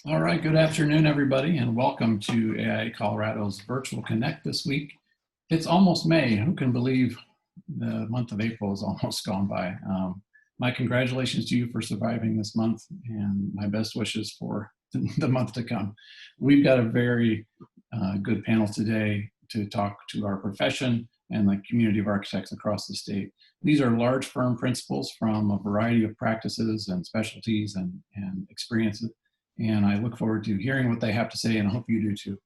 All right, good afternoon, everybody, and welcome to AIA Colorado's Virtual Connect this week. It's almost May. Who can believe the month of April is almost gone by? My congratulations to you for surviving this month, and my best wishes for the month to come. We've got a very good panel today to talk to our profession and the community of architects across the state. These are large firm principals from a variety of practices and specialties and experiences. And I look forward to hearing what they have to say, and I hope you do too.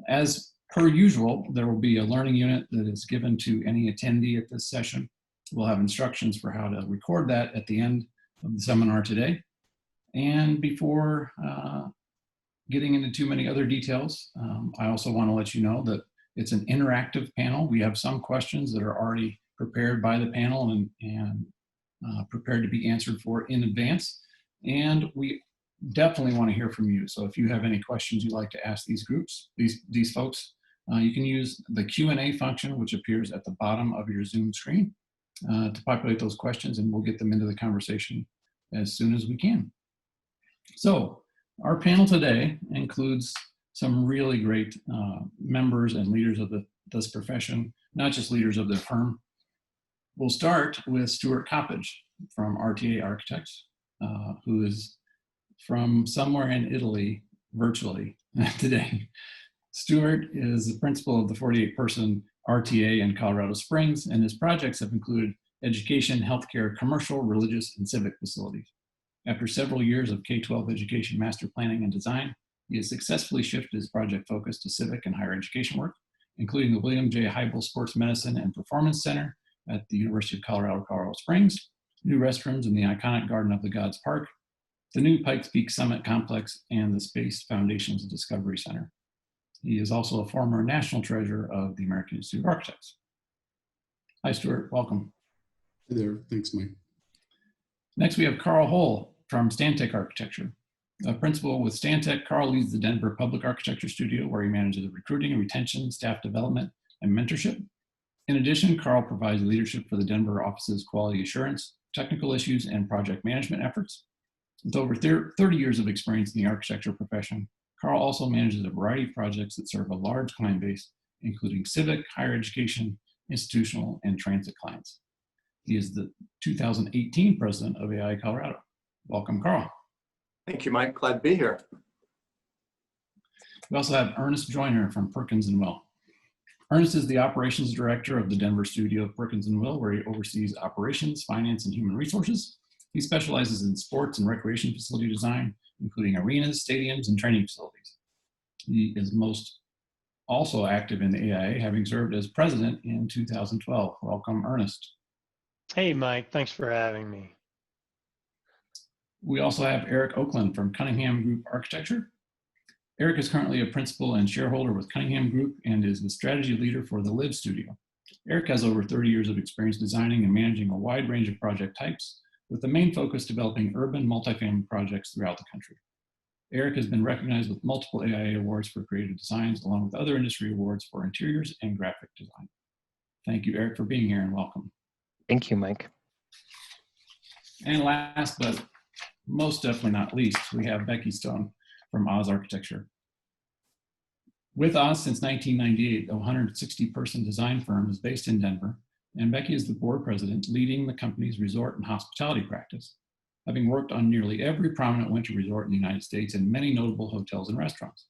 As per usual, there will be a learning unit that is given to any attendee at this session. We'll have instructions for how to record that at the end of the seminar today. And before getting into too many other details, I also want to let you know that it's an interactive panel. We have some questions that are already prepared by the panel and prepared to be answered for in advance. And we definitely want to hear from you. So if you have any questions you'd like to ask these groups, these folks, you can use the Q&A function, which appears at the bottom of your Zoom screen, to populate those questions, and we'll get them into the conversation as soon as we can. So our panel today includes some really great members and leaders of this profession, not just leaders of their firm. We'll start with Stuart Coppedge from RTA Architects, who is from somewhere in Italy, virtually today. Stuart is the principal of the 48-person RTA in Colorado Springs, and his projects have included education, healthcare, commercial, religious, and civic facilities. After several years of K-12 education master planning and design, he has successfully shifted his project focus to civic and higher education work, including the William J. Heibel Sports Medicine and Performance Center at the University of Colorado, Colorado Springs, new restrooms in the iconic Garden of the Gods Park, the new Pikes Peak Summit Complex, and the Space Foundation's Discovery Center. He is also a former national treasurer of the American Institute of Architects. Hi, Stuart, welcome. Hey there, thanks, Mike. Next, we have Carl Hull from Stantec Architecture. A principal with Stantec, Carl leads the Denver Public Architecture Studio, where he manages recruiting and retention, staff development, and mentorship. In addition, Carl provides leadership for the Denver office's quality assurance, technical issues, and project management efforts. With over 30 years of experience in the architecture profession, Carl also manages a variety of projects that serve a large client base, including civic, higher education, institutional, and transit clients. He is the 2018 president of AIA Colorado. Welcome, Carl. Thank you, Mike. Glad to be here. We also have Ernest Joyner from Perkins and Will. Ernest is the operations director of the Denver studio of Perkins and Will, where he oversees operations, finance, and human resources. He specializes in sports and recreation facility design, including arenas, stadiums, and training facilities. He is most also active in the AIA, having served as president in 2012. Welcome, Ernest. Hey, Mike. Thanks for having me. We also have Erik Okland from Cunningham Group Architecture. Erik is currently a principal and shareholder with Cunningham Group and is the strategy leader for the Live Studio. Erik has over 30 years of experience designing and managing a wide range of project types, with the main focus developing urban multifamily projects throughout the country. Erik has been recognized with multiple AIA awards for creative designs, along with other industry awards for interiors and graphic design. Thank you, Erik, for being here, and welcome. Thank you, Mike. And last but most definitely not least, we have Becky Stone from Oz Architecture. With Oz since 1998, the 160-person design firm is based in Denver, and Becky is the board president leading the company's resort and hospitality practice, having worked on nearly every prominent winter resort in the United States and many notable hotels and restaurants.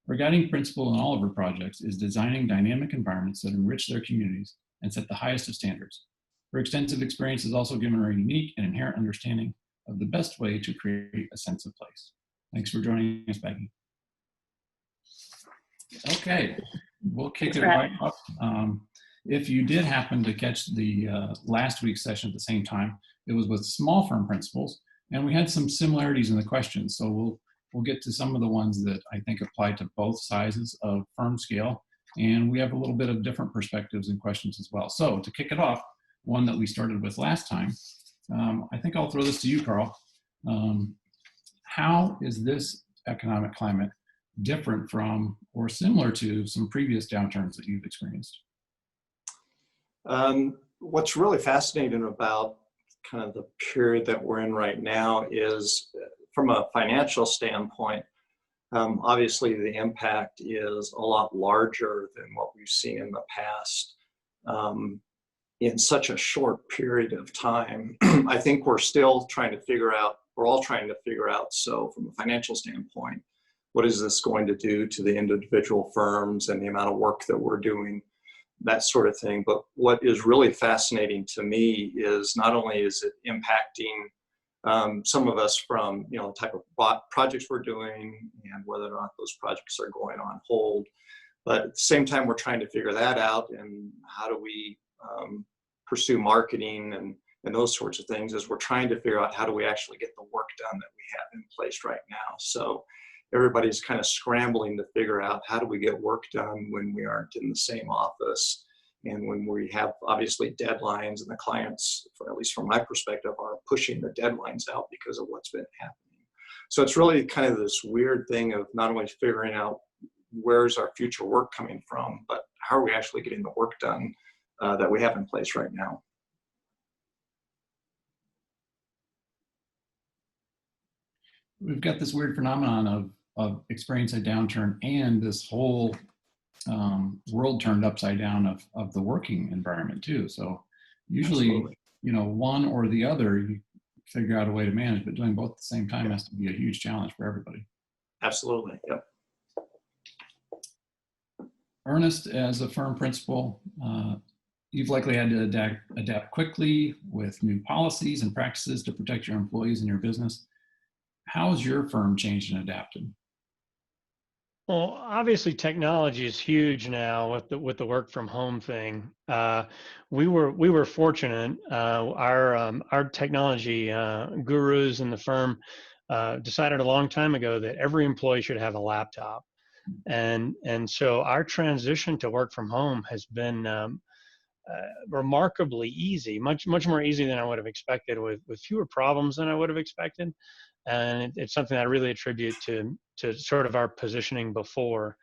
Her guiding principle in all of her projects is designing dynamic environments that enrich their communities and set the highest of standards. Her extensive experience has also given her a unique and inherent understanding of the best way to create a sense of place. Thanks for joining us, Becky. Okay, we'll kick it right off. If you did happen to catch the last week's session at the same time, it was with small firm principals, and we had some similarities in the questions. So we'll get to some of the ones that I think apply to both sizes of firm scale, and we have a little bit of different perspectives and questions as well. So to kick it off, one that we started with last time, I think I'll throw this to you, Carl. How is this economic climate different from or similar to some previous downturns that you've experienced? What's really fascinating about kind of the period that we're in right now is, from a financial standpoint, Obviously, the impact is a lot larger than what we've seen in the past in such a short period of time. I think we're still trying to figure out, we're all trying to figure out, so from a financial standpoint, what is this going to do to the individual firms and the amount of work that we're doing, that sort of thing. But what is really fascinating to me is not only is it impacting some of us from, you know, the type of projects we're doing and whether or not those projects are going on hold, but at the same time, we're trying to figure that out and how do we pursue marketing and those sorts of things as we're trying to figure out how do we actually get the work done that we have in place right now. So everybody's kind of scrambling to figure out how do we get work done when we aren't in the same office and when we have obviously deadlines and the clients, at least from my perspective, are pushing the deadlines out because of what's been happening. So it's really kind of this weird thing of not only figuring out where's our future work coming from, but how are we actually getting the work done that we have in place right now. We've got this weird phenomenon of experiencing a downturn and this whole world turned upside down of the working environment too. So usually, Absolutely. you know, one or the other, you figure out a way to manage, but doing both at the same time has to be a huge challenge for everybody. Absolutely, yep. Ernest, as a firm principal, you've likely had to adapt quickly with new policies and practices to protect your employees and your business. How has your firm changed and adapted? Well, obviously technology is huge now with the work from home thing. We were fortunate. Our technology gurus in the firm decided a long time ago that every employee should have a laptop, and so our transition to work from home has been remarkably easy, much more easy than I would have expected, with fewer problems than I would have expected. And it's something I really attribute to sort of our positioning before.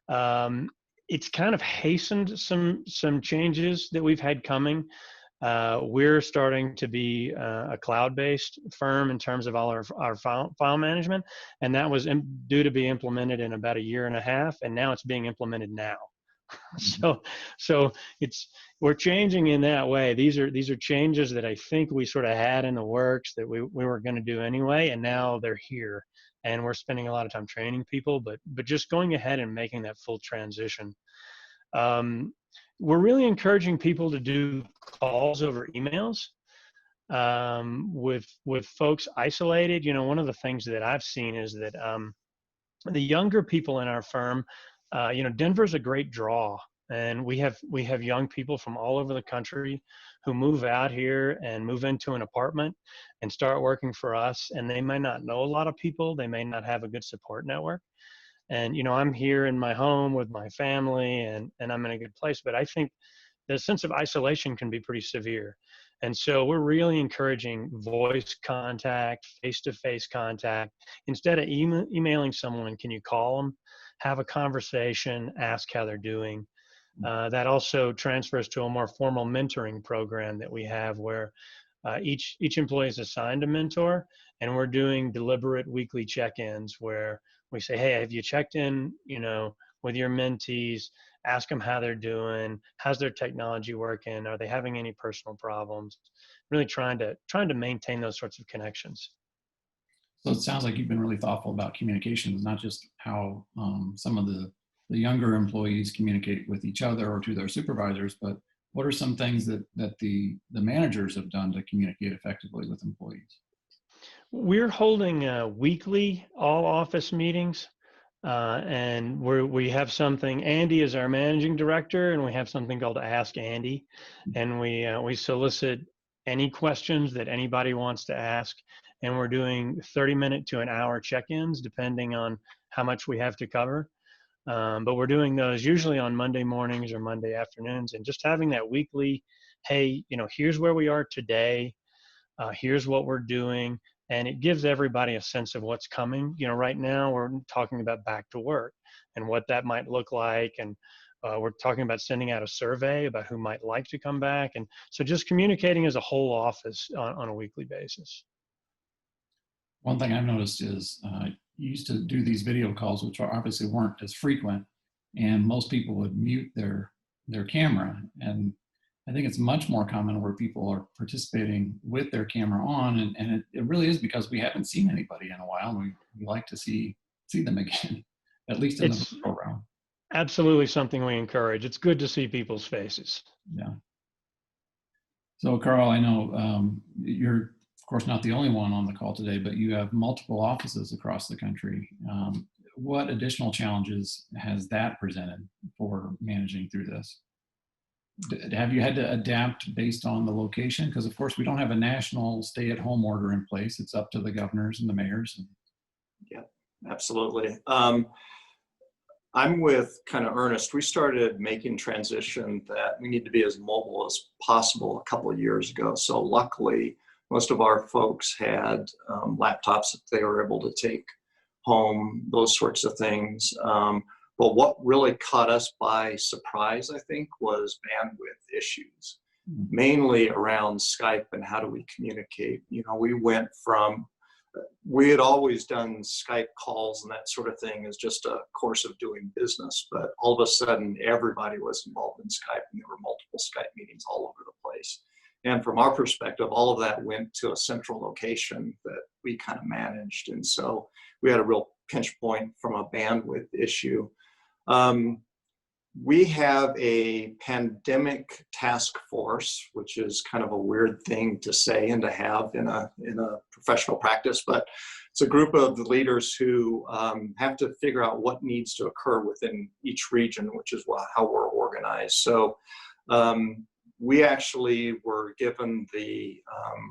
It's kind of hastened some changes that we've had coming. We're starting to be a cloud-based firm in terms of all our file management, and that was due to be implemented in about 1.5 years, and now it's being implemented now. So we're changing in that way. These are changes that I think we sort of had in the works that we were going to do anyway, and now they're here, and we're spending a lot of time training people, but just going ahead and making that full transition. We're really encouraging people to do calls over emails with folks isolated. You know, one of the things that I've seen is that the younger people in our firm, you know, Denver's a great draw, and we have young people from all over the country who move out here and move into an apartment and start working for us, and they might not know a lot of people, they may not have a good support network. And you know, I'm here in my home with my family, and I'm in a good place, but I think the sense of isolation can be pretty severe. And so we're really encouraging voice contact, face-to-face contact. Instead of emailing someone, can you call them, have a conversation, ask how they're doing? That also transfers to a more formal mentoring program that we have, where each employee is assigned a mentor, and we're doing deliberate weekly check-ins where we say, hey, have you checked in, you know, with your mentees? Ask them how they're doing. How's their technology working? Are they having any personal problems? Really trying to maintain those sorts of connections. So it sounds like you've been really thoughtful about communications, not just how some of the younger employees communicate with each other or to their supervisors, but what are some things that the managers have done to communicate effectively with employees? We're holding weekly all office meetings. And we have something. Andy is our managing director, and we have something called Ask Andy, and we solicit any questions that anybody wants to ask, and we're doing 30-minute to an hour check-ins depending on how much we have to cover. But we're doing those usually on Monday mornings or Monday afternoons, and just having that weekly, hey, you know, here's where we are today, here's what we're doing. And it gives everybody a sense of what's coming. You know, right now we're talking about back to work and what that might look like. And we're talking about sending out a survey about who might like to come back. And so just communicating as a whole office on a weekly basis. One thing I've noticed is used to do these video calls, which obviously weren't as frequent, and most people would mute their camera. And I think it's much more common where people are participating with their camera on, and it really is because we haven't seen anybody in a while. We like to see them again, at least in the virtual realm. Absolutely something we encourage. It's good to see people's faces. Yeah. So Carl, I know you're of course not the only one on the call today, but you have multiple offices across the country. What additional challenges has that presented for managing through this? Have you had to adapt based on the location? Because of course we don't have a national stay-at-home order in place. It's up to the governors and the mayors. Yeah, absolutely. I'm with kind of Ernest. We started making transition that we need to be as mobile as possible a couple of years ago. So luckily, most of our folks had laptops that they were able to take home, those sorts of things. But what really caught us by surprise, I think, was bandwidth issues, mainly around Skype and how do we communicate. You know, we had always done Skype calls and that sort of thing as just a course of doing business, but all of a sudden everybody was involved in Skype and there were multiple Skype meetings all over the place. And from our perspective, all of that went to a central location that we kind of managed. And so we had a real pinch point from a bandwidth issue. We have a pandemic task force, which is kind of a weird thing to say and to have in a professional practice, but it's a group of the leaders who have to figure out what needs to occur within each region, which is how we're organized. So we actually were given the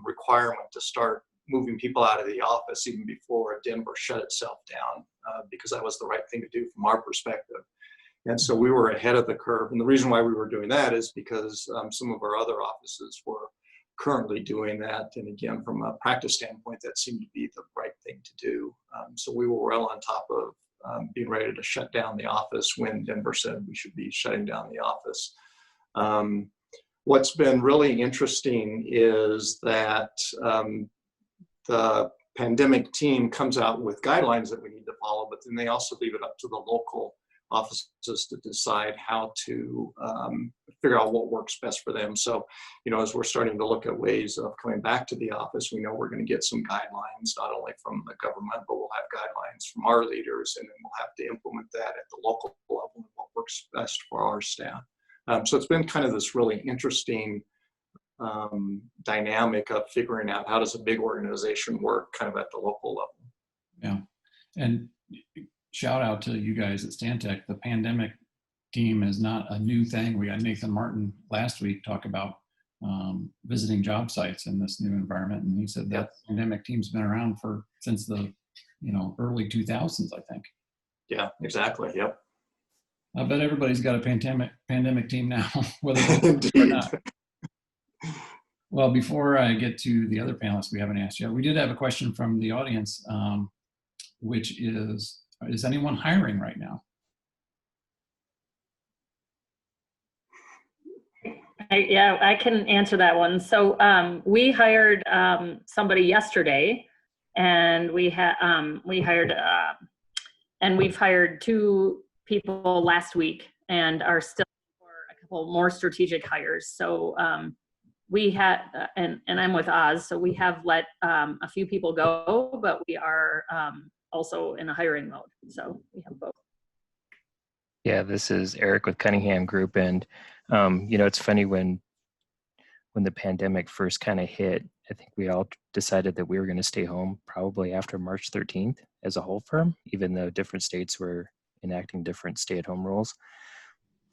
requirement to start moving people out of the office even before Denver shut itself down, because that was the right thing to do from our perspective. And so we were ahead of the curve. And the reason why we were doing that is because some of our other offices were currently doing that. And again, from a practice standpoint, that seemed to be the right thing to do. So we were well on top of being ready to shut down the office when Denver said we should be shutting down the office. What's been really interesting is that the pandemic team comes out with guidelines that we need to follow, but then they also leave it up to the local offices to decide how to figure out what works best for them. So, you know, as we're starting to look at ways of coming back to the office, we know we're going to get some guidelines, not only from the government, but we'll have guidelines from our leaders, and then we'll have to implement that at the local level and what works best for our staff. So it's been kind of this really interesting dynamic of figuring out how does a big organization work kind of at the local level. Yeah, and shout out to you guys at Stantec. The pandemic team is not a new thing. We had Nathan Martin last week talk about visiting job sites in this new environment, and he said that pandemic team's been around since the early 2000s, I think. Yeah, exactly. Yep. I bet everybody's got a pandemic team now, whether they or not. Well, before I get to the other panelists we haven't asked yet, we did have a question from the audience, which is anyone hiring right now? I can answer that one. So we hired somebody yesterday, and we've hired 2 people last week, and are still for a couple more strategic hires. So we had, and I'm with Oz, so we have let a few people go, but we are also in a hiring mode. So we have both. Yeah, this is Erik with Cunningham Group, and it's funny when the pandemic first kind of hit, I think we all decided that we were going to stay home probably after March 13th as a whole firm, even though different states were enacting different stay-at-home rules.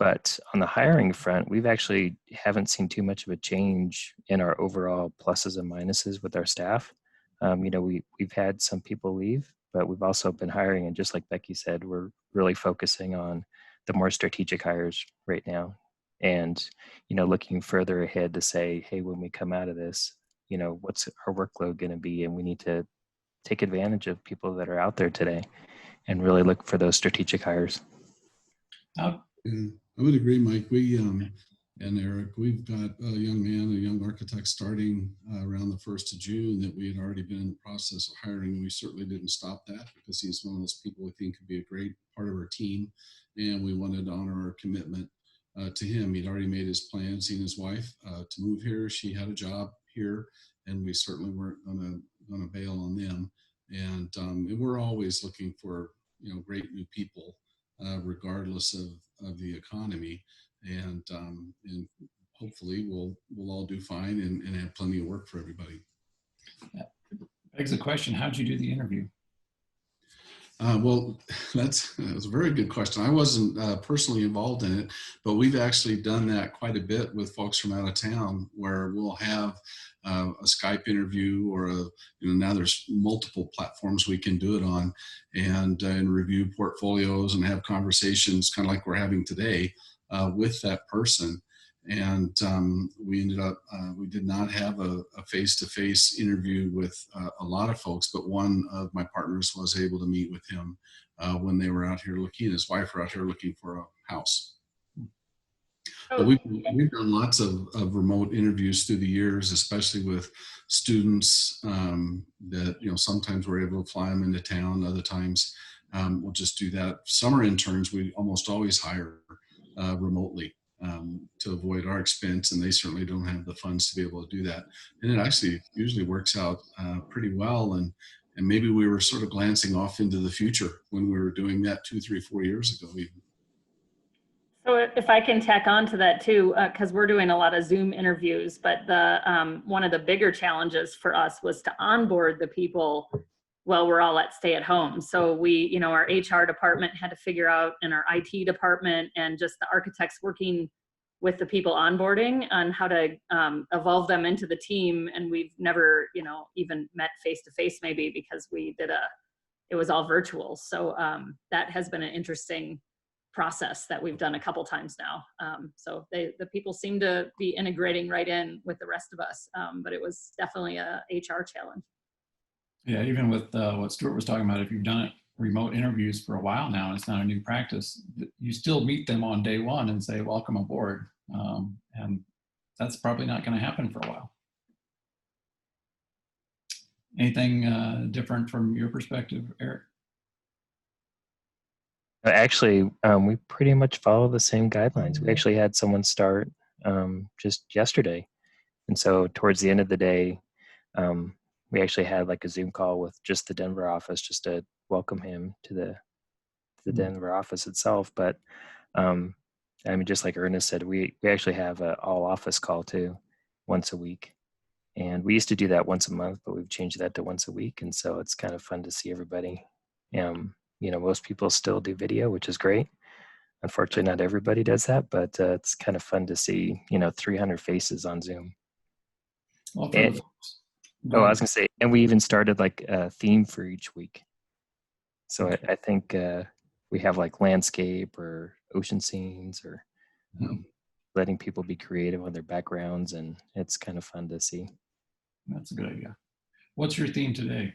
But on the hiring front, we've actually haven't seen too much of a change in our overall pluses and minuses with our staff. We've had some people leave, but we've also been hiring, and just like Becky said, we're really focusing on the more strategic hires right now, and looking further ahead to say, hey, when we come out of this, what's our workload going to be, and we need to take advantage of people that are out there today and really look for those strategic hires. Yeah, I would agree, Mike. We And Erik, we've got a young man, a young architect starting around the 1st of June that we had already been in the process of hiring. We certainly didn't stop that because he's one of those people we think could be a great part of our team. And we wanted to honor our commitment to him. He'd already made his plans, he and his wife, to move here. She had a job here, and we certainly weren't going to bail on them. And we're always looking for, great new people, regardless of the economy. And hopefully we'll all do fine and have plenty of work for everybody. Begs the question, how'd you do the interview? Well, that's a very good question. I wasn't personally involved in it, but we've actually done that quite a bit with folks from out of town, where we'll have a Skype interview or now there's multiple platforms we can do it on, and review portfolios and have conversations kind of like we're having today with that person. And we ended up, we did not have a face-to-face interview with a lot of folks, but one of my partners was able to meet with him when they were out here looking, his wife were out here looking for a house. Oh. But we've done lots of remote interviews through the years, especially with students that, sometimes we're able to fly them into town. Other times we'll just do that. Summer interns, we almost always hire remotely to avoid our expense, and they certainly don't have the funds to be able to do that. And it actually usually works out pretty well. And maybe we were sort of glancing off into the future when we were doing that 2, 3, 4 years ago even. So if I can tack on to that too, because we're doing a lot of Zoom interviews, but the one of the bigger challenges for us was to onboard the people while we're all at stay at home. So we, our HR department had to figure out, and our IT department, and just the architects working with the people onboarding on how to evolve them into the team. And we've never, even met face to face maybe, because it was all virtual. So that has been an interesting process that we've done a couple times now. So the people seem to be integrating right in with the rest of us, but it was definitely a HR challenge. Yeah, even with what Stuart was talking about, if you've done it remote interviews for a while now, and it's not a new practice, you still meet them on day one and say, welcome aboard. And that's probably not going to happen for a while. Anything different from your perspective, Erik? Actually, we pretty much follow the same guidelines. We actually had someone start just yesterday. And so towards the end of the day, we actually had like a Zoom call with just the Denver office just to welcome him to the Denver office itself. But just like Ernest said, we actually have an all office call too, once a week. And we used to do that once a month, but we've changed that to once a week. And so it's kind of fun to see everybody. Most people still do video, which is great. Unfortunately, not everybody does that, but it's kind of fun to see, 300 faces on Zoom. Well, I was gonna say, and we even started like a theme for each week. So I think we have like landscape or ocean scenes, or letting people be creative on their backgrounds, and it's kind of fun to see. That's a good idea. What's your theme today?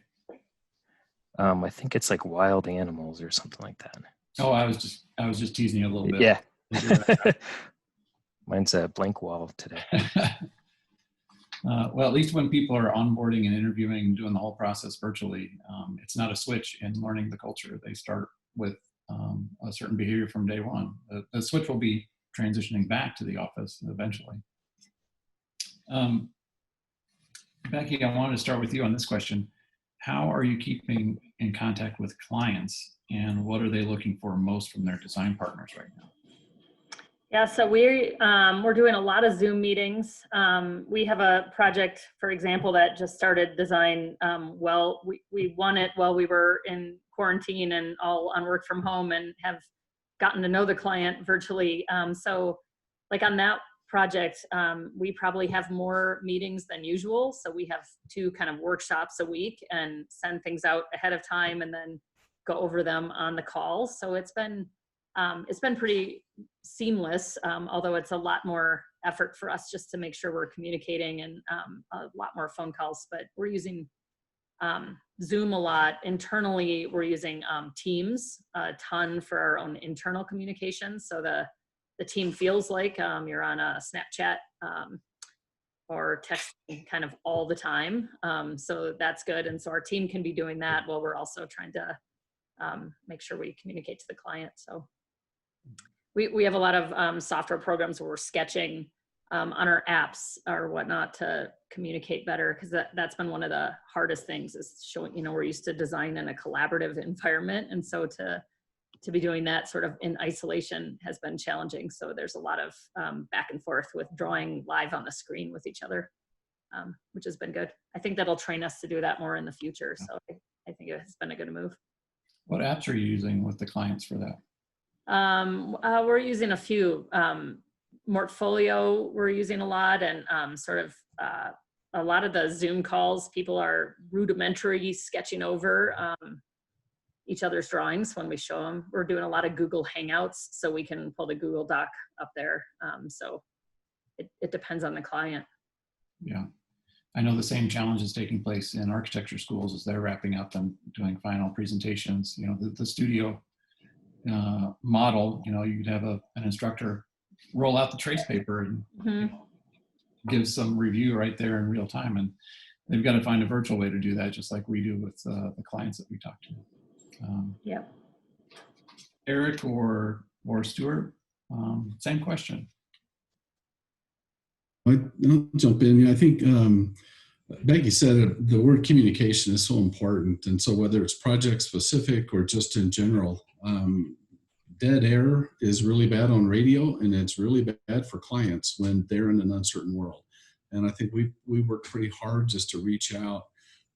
I think it's like wild animals or something like that. Oh, I was just teasing you a little bit. Yeah. Mine's a blank wall today. Well, at least when people are onboarding and interviewing and doing the whole process virtually, it's not a switch in learning the culture. They start with a certain behavior from day one. The switch will be transitioning back to the office eventually. Becky, I wanted to start with you on this question. How are you keeping in contact with clients, and what are they looking for most from their design partners right now? Yeah, so we're doing a lot of Zoom meetings. We have a project, for example, that just started design. We won it while we were in quarantine and all on work from home, and have gotten to know the client virtually. So like on that project, we probably have more meetings than usual. So we have 2 kind of workshops a week and send things out ahead of time and then go over them on the calls. So it's been pretty seamless, although it's a lot more effort for us just to make sure we're communicating, and a lot more phone calls. But we're using Zoom a lot. Internally, we're using Teams a ton for our own internal communication. So the the team feels like you're on a Snapchat or texting kind of all the time. So that's good. And so our team can be doing that while we're also trying to make sure we communicate to the client. So we have a lot of software programs where we're sketching on our apps or whatnot to communicate better, because that's been one of the hardest things, is showing, you know, we're used to design in a collaborative environment. And so to be doing that sort of in isolation has been challenging. So there's a lot of back and forth with drawing live on the screen with each other, which has been good. I think that'll train us to do that more in the future. So I think it has been a good move. What apps are you using with the clients for that? We're using a few. Mortfolio we're using a lot, and sort of a lot of the Zoom calls, people are rudimentary sketching over each other's drawings when we show them. We're doing a lot of Google Hangouts, so we can pull the Google Doc up there. So it depends on the client. Yeah. I know the same challenge is taking place in architecture schools as they're wrapping up and doing final presentations. You know, the studio model, you know, you'd have an instructor roll out the trace paper and you know, give some review right there in real time. And they've got to find a virtual way to do that, just like we do with the clients that we talk to. Yeah. Erik or Stuart, same question. I'll jump in. I think Becky said the word communication is so important. And so whether it's project specific or just in general, dead air is really bad on radio, and it's really bad for clients when they're in an uncertain world. And I think we worked pretty hard just to reach out.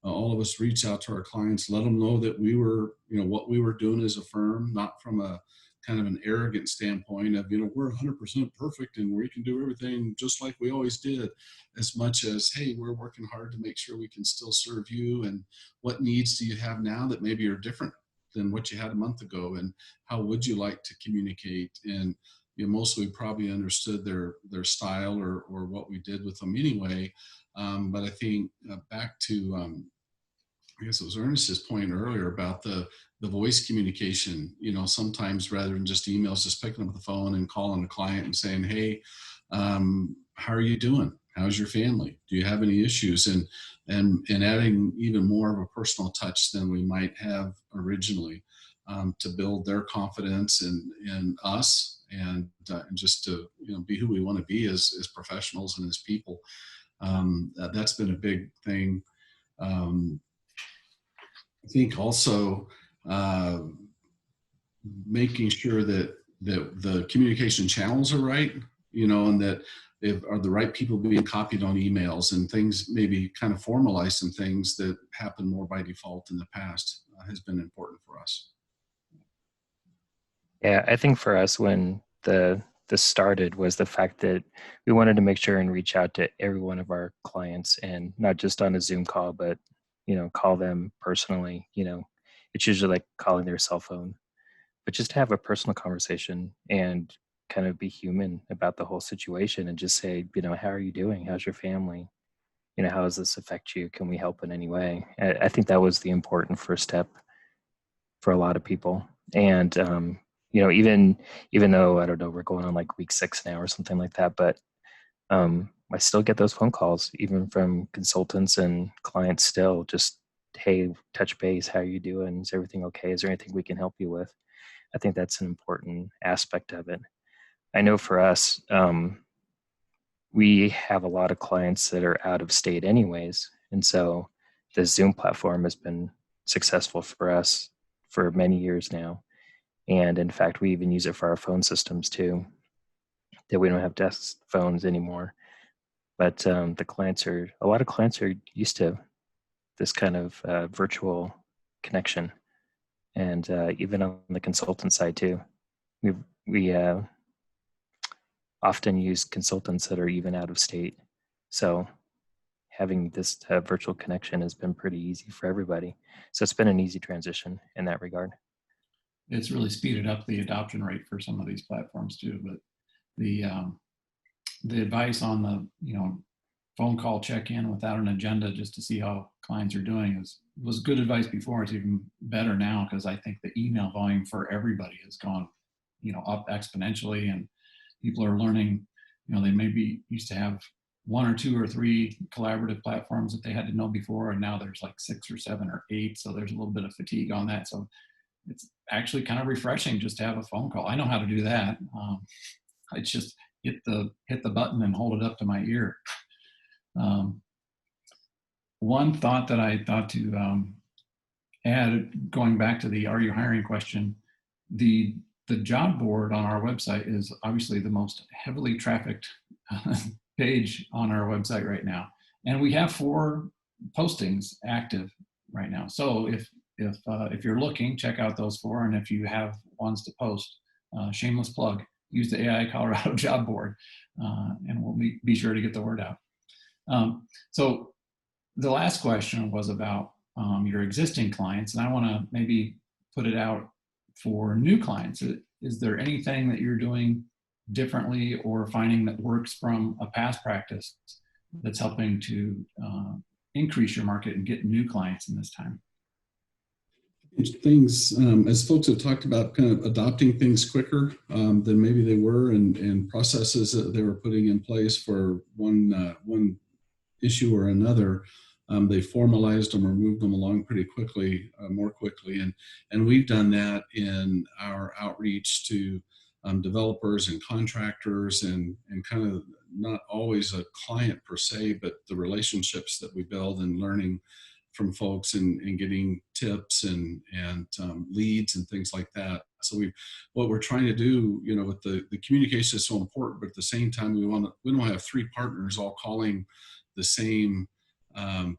All of us reach out to our clients, let them know that we were, you know, what we were doing as a firm, not from a kind of an arrogant standpoint of, you know, we're 100% perfect and we can do everything just like we always did, as much as, hey, we're working hard to make sure we can still serve you, and what needs do you have now that maybe are different than what you had a month ago, and how would you like to communicate? And you know, mostly probably understood their style or what we did with them anyway. But I think back to I guess it was Ernest's point earlier about the voice communication. You know, sometimes rather than just emails, just picking up the phone and calling a client and saying, hey, how are you doing? How's your family? Do you have any issues? And adding even more of a personal touch than we might have originally, to build their confidence in us, and just to, you know, be who we want to be as professionals and as people. That's been a big thing. I think also making sure that the communication channels are right, you know, and that are the right people being copied on emails, and things maybe kind of formalize some things that happen more by default in the past has been important for us. Yeah, I think for us, when this started, was the fact that we wanted to make sure and reach out to every one of our clients, and not just on a Zoom call, but, you know, call them personally. You know, it's usually like calling their cell phone, but just to have a personal conversation and kind of be human about the whole situation, and just say, you know, how are you doing? How's your family? You know, how does this affect you? Can we help in any way? I think that was the important first step for a lot of people. And, you know, even though, I don't know, we're going on like week 6 now or something like that, but I still get those phone calls, even from consultants and clients still, just, hey, touch base, how are you doing? Is everything okay? Is there anything we can help you with? I think that's an important aspect of it. I know for us, we have a lot of clients that are out of state anyways. And so the Zoom platform has been successful for us for many years now. And in fact, we even use it for our phone systems too, that we don't have desk phones anymore. But a lot of clients are used to this kind of virtual connection. And even on the consultant side too, we often use consultants that are even out of state. So having this virtual connection has been pretty easy for everybody. So it's been an easy transition in that regard. It's really speeded up the adoption rate for some of these platforms too. But the advice on the, you know, phone call check-in without an agenda just to see how clients are doing was good advice before. It's even better now, because I think the email volume for everybody has gone, you know, up exponentially. And people are learning, they maybe used to have 1 or 2 or 3 collaborative platforms that they had to know before, and now there's like 6 or 7 or 8. So there's a little bit of fatigue on that. So it's actually kind of refreshing just to have a phone call. I know how to do that. It's just hit the button and hold it up to my ear. One thought that I thought to add, going back to the "Are you hiring?" question, the job board on our website is obviously the most heavily trafficked page on our website right now, and we have 4 postings active right now. So if you're looking, check out those 4, and if you have ones to post, shameless plug, use the AIA Colorado job board, and we'll be sure to get the word out. So the last question was about your existing clients, and I want to maybe put it out for new clients. Is there anything that you're doing differently or finding that works from a past practice that's helping to increase your market and get new clients in this time? Things, as folks have talked about, kind of adopting things quicker than maybe they were, and processes that they were putting in place for one issue or another, they formalized them or moved them along pretty quickly, more quickly. And we've done that in our outreach to developers and contractors, and kind of not always a client per se, but the relationships that we build and learning from folks and getting tips and leads and things like that. So what we're trying to do, with the communication is so important, but at the same time, we don't have 3 partners all calling the same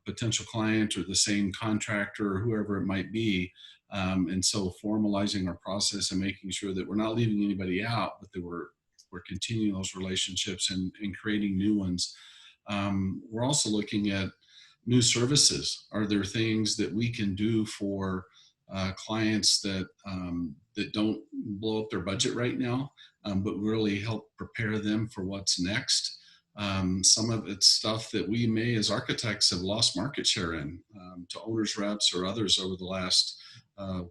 potential client or the same contractor or whoever it might be. And so formalizing our process and making sure that we're not leaving anybody out, but that we're continuing those relationships and creating new ones. We're also looking at new services. Are there things that we can do for clients that don't blow up their budget right now, but really help prepare them for what's next? Some of it's stuff that we may, as architects, have lost market share in to owners reps or others over the last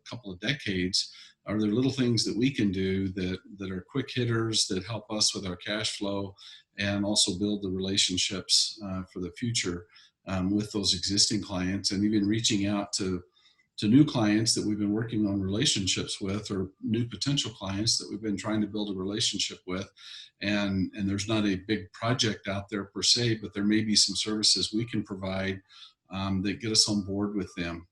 couple of decades. Are there little things that we can do that are quick hitters that help us with our cash flow and also build the relationships for the future with those existing clients, and even reaching out to new clients that we've been working on relationships with, or new potential clients that we've been trying to build a relationship with. And there's not a big project out there per se, but there may be some services we can provide that get us on board with them.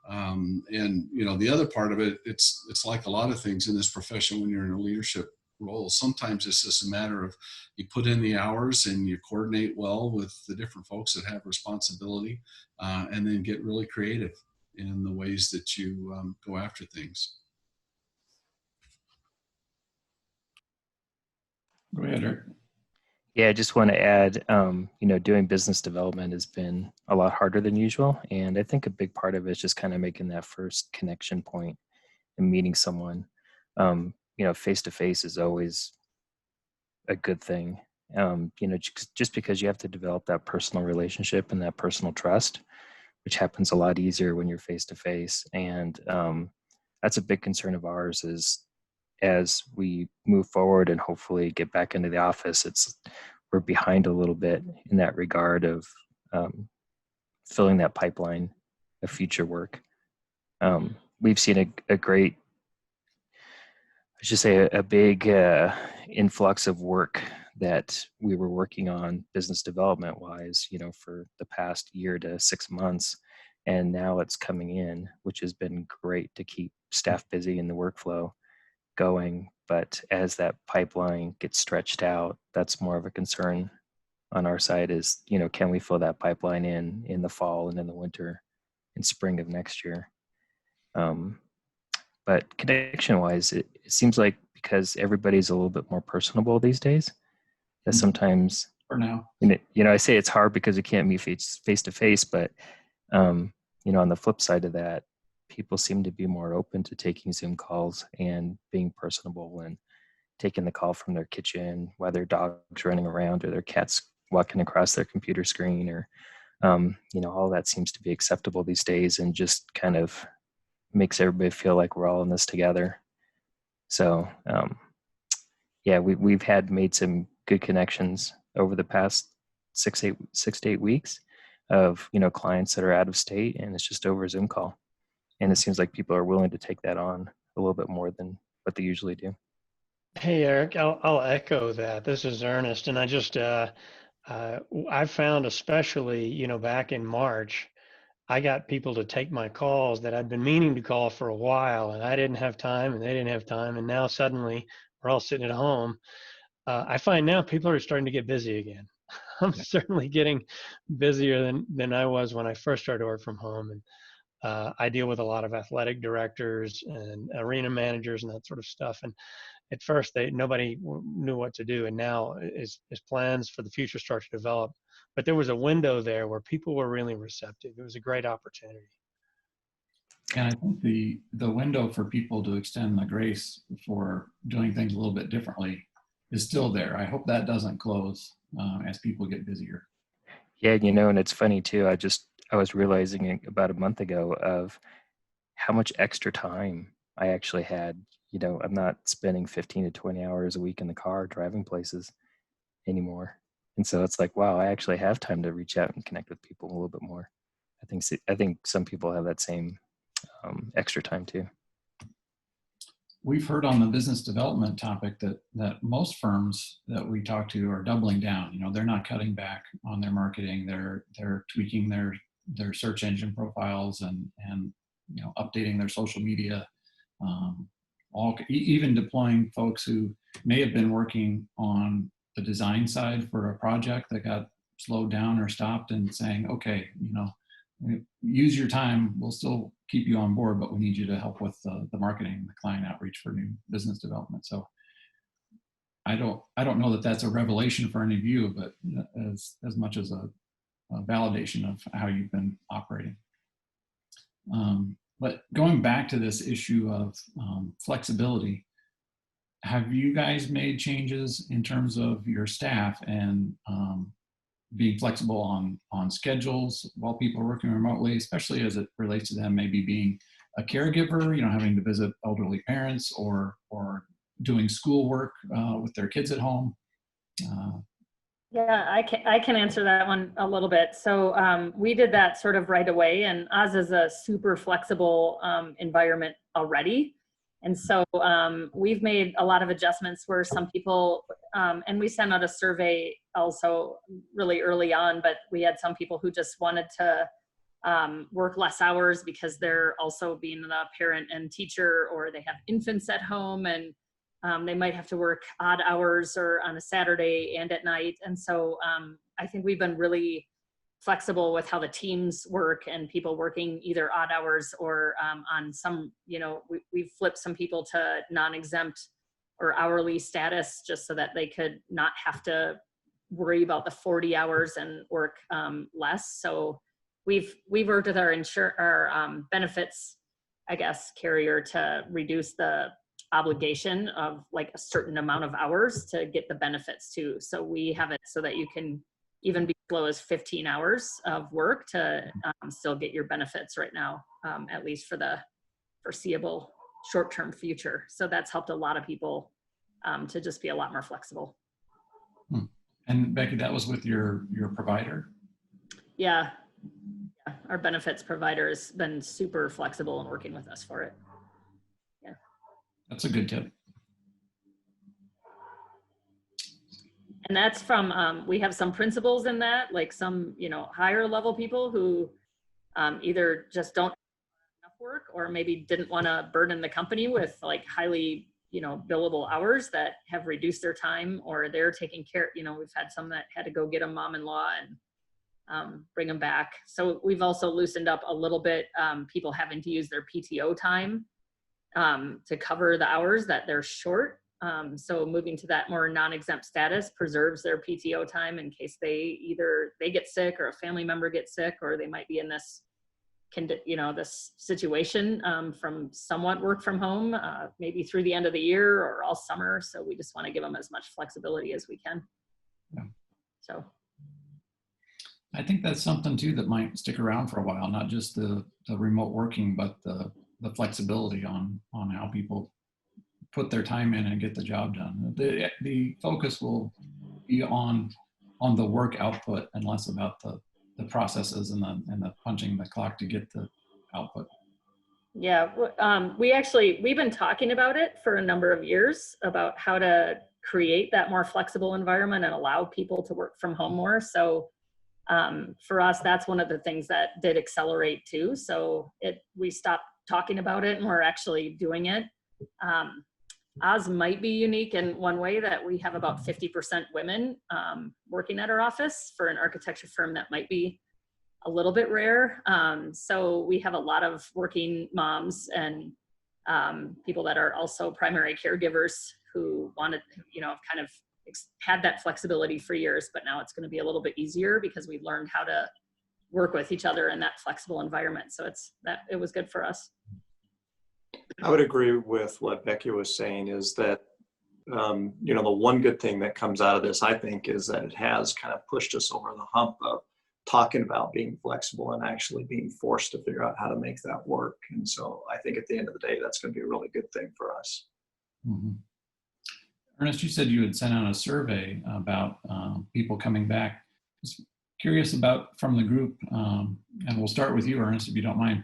And the other part of it, it's like a lot of things in this profession when you're in a leadership role. Sometimes it's just a matter of you put in the hours and you coordinate well with the different folks that have responsibility, and then get really creative in the ways that you go after things. Go ahead, Eric. Yeah, I just want to add, doing business development has been a lot harder than usual. And I think a big part of it is just kind of making that first connection point and meeting someone. Face-to-face is always a good thing. Just because you have to develop that personal relationship and that personal trust, which happens a lot easier when you're face-to-face. And that's a big concern of ours, is as we move forward and hopefully get back into the office, we're behind a little bit in that regard of filling that pipeline of future work. We've seen a great, I should say, a big influx of work that we were working on business development wise, for the past year to 6 months. And now it's coming in, which has been great to keep staff busy in the workflow going. But as that pipeline gets stretched out, that's more of a concern on our side, is, can we fill that pipeline in the fall and in the winter and spring of next year? But connection wise, it seems like because everybody's a little bit more personable these days, that sometimes, For now. I say it's hard because we can't meet face to face, but on the flip side of that, people seem to be more open to taking Zoom calls and being personable and taking the call from their kitchen, while their dog's running around or their cat's walking across their computer screen, or all that seems to be acceptable these days, and just kind of makes everybody feel like we're all in this together. So yeah, we've made some good connections over the past 6 to 8 weeks of, you know, clients that are out of state, and it's just over a Zoom call. And it seems like people are willing to take that on a little bit more than what they usually do. Hey, Erik, I'll echo that. This is Ernest, and I found, especially, you know, back in March, I got people to take my calls that I'd been meaning to call for a while, and I didn't have time, and they didn't have time, and now suddenly we're all sitting at home. I find now people are starting to get busy again. I'm certainly getting busier than I was when I first started to work from home, and I deal with a lot of athletic directors and arena managers and that sort of stuff. And at first, nobody knew what to do, and now as plans for the future start to develop. But there was a window there where people were really receptive. It was a great opportunity. And I think the window for people to extend the grace for doing things a little bit differently is still there. I hope that doesn't close as people get busier. Yeah, you know, and it's funny too. I was realizing about a month ago of how much extra time I actually had. You know, I'm not spending 15 to 20 hours a week in the car driving places anymore. And so it's like, wow, I actually have time to reach out and connect with people a little bit more. I think some people have that same extra time too. We've heard on the business development topic that most firms that we talk to are doubling down. You know, they're not cutting back on their marketing. They're tweaking their search engine profiles and you know, updating their social media. Even deploying folks who may have been working on the design side for a project that got slowed down or stopped, and saying, okay, you know, use your time. We'll still keep you on board, but we need you to help with the marketing, the client outreach for new business development. So I don't know that that's a revelation for any of you, but as much as a validation of how you've been operating. But going back to this issue of flexibility, have you guys made changes in terms of your staff and being flexible on schedules while people are working remotely, especially as it relates to them maybe being a caregiver, you know, having to visit elderly parents or doing schoolwork with their kids at home? Yeah, I can answer that one a little bit. So we did that sort of right away, and Oz is a super flexible environment already. And so we've made a lot of adjustments where some people, and we sent out a survey also really early on, but we had some people who just wanted to work less hours because they're also being a parent and teacher, or they have infants at home, and they might have to work odd hours or on a Saturday and at night. And so I think we've been really flexible with how the teams work, and people working either odd hours or on some, you know, we've flipped some people to non-exempt or hourly status just so that they could not have to worry about the 40 hours and work less. So we've worked with our benefits, I guess, carrier to reduce the obligation of like a certain amount of hours to get the benefits too. So we have it so that you can even be as low as 15 hours of work to still get your benefits right now, at least for the foreseeable short-term future. So that's helped a lot of people to just be a lot more flexible. And Becky, that was with your provider? Yeah. Our benefits provider has been super flexible in working with us for it. Yeah. That's a good tip. And that's from, we have some principals in that, like some, you know, higher level people who either just don't have enough work, or maybe didn't want to burden the company with like highly, you know, billable hours that have reduced their time, or they're taking care, you know, we've had some that had to go get a mom-in-law and bring them back. So we've also loosened up a little bit, people having to use their PTO time to cover the hours that they're short. So moving to that more non-exempt status preserves their PTO time in case they get sick, or a family member gets sick, or they might be in this, you know, this situation from somewhat work from home, maybe through the end of the year or all summer. So we just want to give them as much flexibility as we can. Yeah. So I think that's something too that might stick around for a while, not just the remote working, but the flexibility on how people put their time in and get the job done. The focus will be on the work output and less about the processes and the punching the clock to get the output. Yeah, we've been talking about it for a number of years about how to create that more flexible environment and allow people to work from home more. So for us, that's one of the things that did accelerate too. So we stopped talking about it and we're actually doing it. Oz might be unique in one way that we have about 50% women working at our office. For an architecture firm, that might be a little bit rare. So we have a lot of working moms and people that are also primary caregivers who wanted, kind of had that flexibility for years, but now it's going to be a little bit easier because we learned how to work with each other in that flexible environment. So it was good for us. I would agree with what Becky was saying is that, the one good thing that comes out of this, I think, is that it has kind of pushed us over the hump of talking about being flexible and actually being forced to figure out how to make that work. And so I think at the end of the day, that's going to be a really good thing for us. Mm-hmm. Ernest, you said you had sent out a survey about people coming back. Just curious about from the group, and we'll start with you, Ernest, if you don't mind.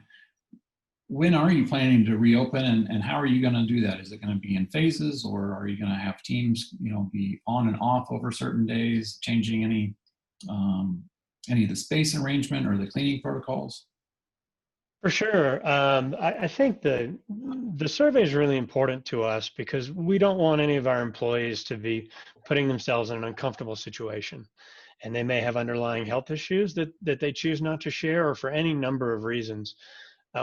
When are you planning to reopen, and how are you going to do that? Is it going to be in phases, or are you going to have teams, be on and off over certain days, changing any of the space arrangement or the cleaning protocols? For sure. I think the survey is really important to us because we don't want any of our employees to be putting themselves in an uncomfortable situation. And they may have underlying health issues that they choose not to share, or for any number of reasons.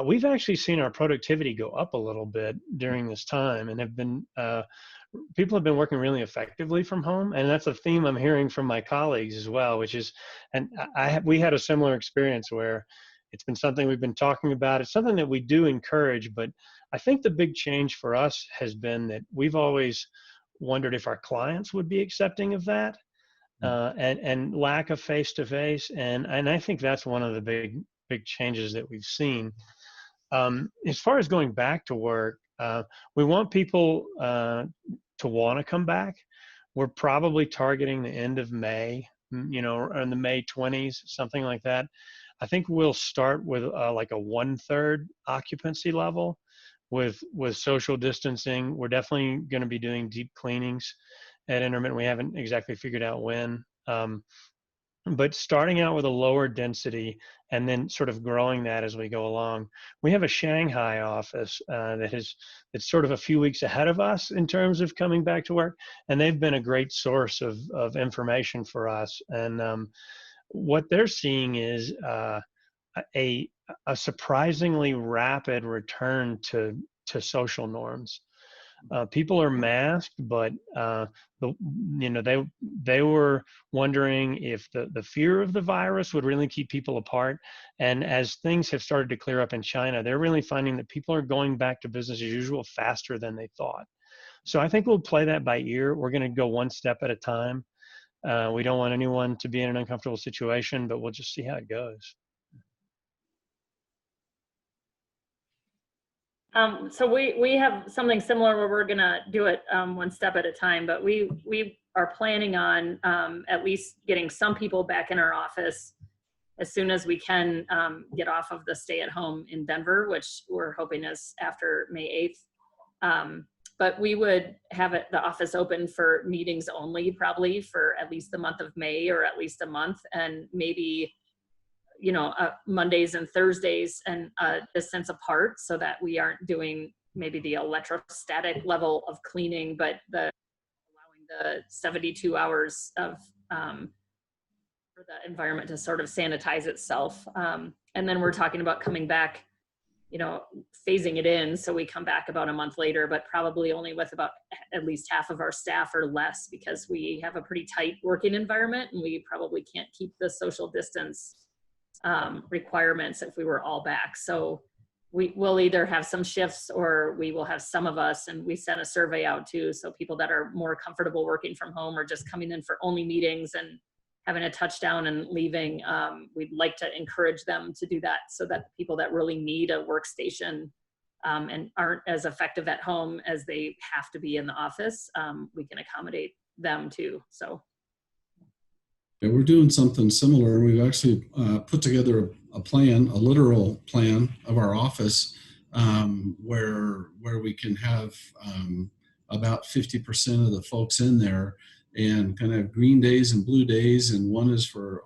We've actually seen our productivity go up a little bit during this time, and people have been working really effectively from home. And that's a theme I'm hearing from my colleagues as well, which is, and we had a similar experience where it's been something we've been talking about. It's something that we do encourage, but I think the big change for us has been that we've always wondered if our clients would be accepting of that, and lack of face-to-face. And I think that's one of the big changes that we've seen. As far as going back to work, we want people to want to come back. We're probably targeting the end of May, or in the May 20s, something like that. I think we'll start with like a 1/3 occupancy level with social distancing. We're definitely going to be doing deep cleanings at intermittent. We haven't exactly figured out when, but starting out with a lower density and then sort of growing that as we go along. We have a Shanghai office that's sort of a few weeks ahead of us in terms of coming back to work, and they've been a great source of information for us. And what they're seeing is a surprisingly rapid return to social norms. People are masked, but they were wondering if the fear of the virus would really keep people apart. And as things have started to clear up in China, they're really finding that people are going back to business as usual faster than they thought. So I think we'll play that by ear. We're going to go one step at a time. We don't want anyone to be in an uncomfortable situation, but we'll just see how it goes. So we have something similar where we're gonna do it one step at a time, but we are planning on at least getting some people back in our office as soon as we can get off of the stay at home in Denver, which we're hoping is after May 8th. But we would have the office open for meetings only, probably for at least the month of May, or at least a month, and maybe Mondays and Thursdays and distance apart, so that we aren't doing maybe the electrostatic level of cleaning, but allowing the 72 hours of for the environment to sort of sanitize itself. And then we're talking about coming back, phasing it in. So we come back about a month later, but probably only with about at least half of our staff or less, because we have a pretty tight working environment and we probably can't keep the social distance requirements if we were all back. So we will either have some shifts or we will have some of us, and we sent a survey out too. So people that are more comfortable working from home or just coming in for only meetings and having a touchdown and leaving, we'd like to encourage them to do that, so that the people that really need a workstation and aren't as effective at home as they have to be in the office, we can accommodate them too. So. Yeah, we're doing something similar. We've actually put together a plan, a literal plan of our office, where we can have about 50% of the folks in there, and kind of green days and blue days, and one is for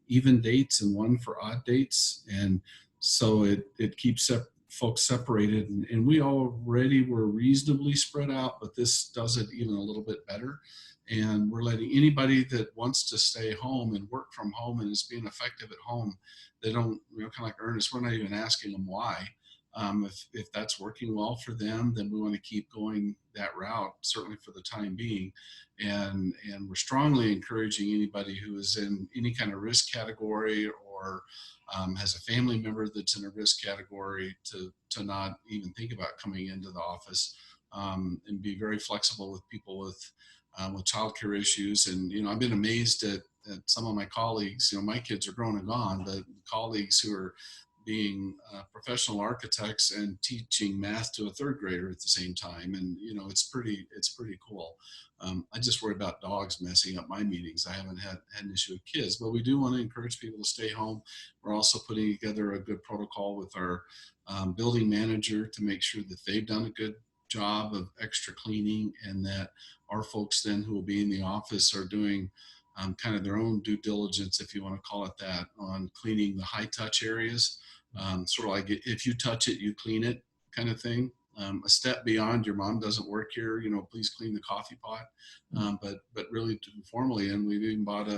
even dates and one for odd dates, and so it keeps folks separated. And we already were reasonably spread out, but this does it even a little bit better. And we're letting anybody that wants to stay home and work from home and is being effective at home, they don't, kind of like Ernest, we're not even asking them why. If that's working well for them, then we want to keep going that route, certainly for the time being. And we're strongly encouraging anybody who is in any kind of risk category or has a family member that's in a risk category to not even think about coming into the office, and be very flexible with people with childcare issues. And, I've been amazed at some of my colleagues. My kids are grown and gone, but colleagues who are being professional architects and teaching math to a third grader at the same time. And, it's pretty cool. I just worry about dogs messing up my meetings. I haven't had an issue with kids, but we do want to encourage people to stay home. We're also putting together a good protocol with our building manager to make sure that they've done a good job of extra cleaning, and that our folks then who will be in the office are doing kind of their own due diligence, if you want to call it that, on cleaning the high touch areas. Sort of like if you touch it, you clean it kind of thing. A step beyond your mom doesn't work here, please clean the coffee pot. But really formally, and we've even bought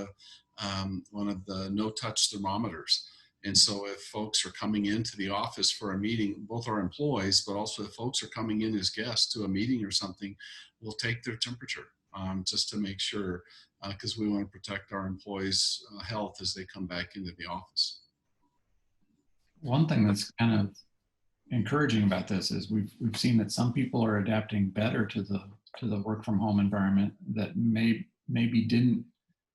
one of the no touch thermometers. And so if folks are coming into the office for a meeting, both our employees, but also if folks are coming in as guests to a meeting or something, we'll take their temperature just to make sure, because we want to protect our employees' health as they come back into the office. One thing that's kind of encouraging about this is we've seen that some people are adapting better to the work from home environment that maybe didn't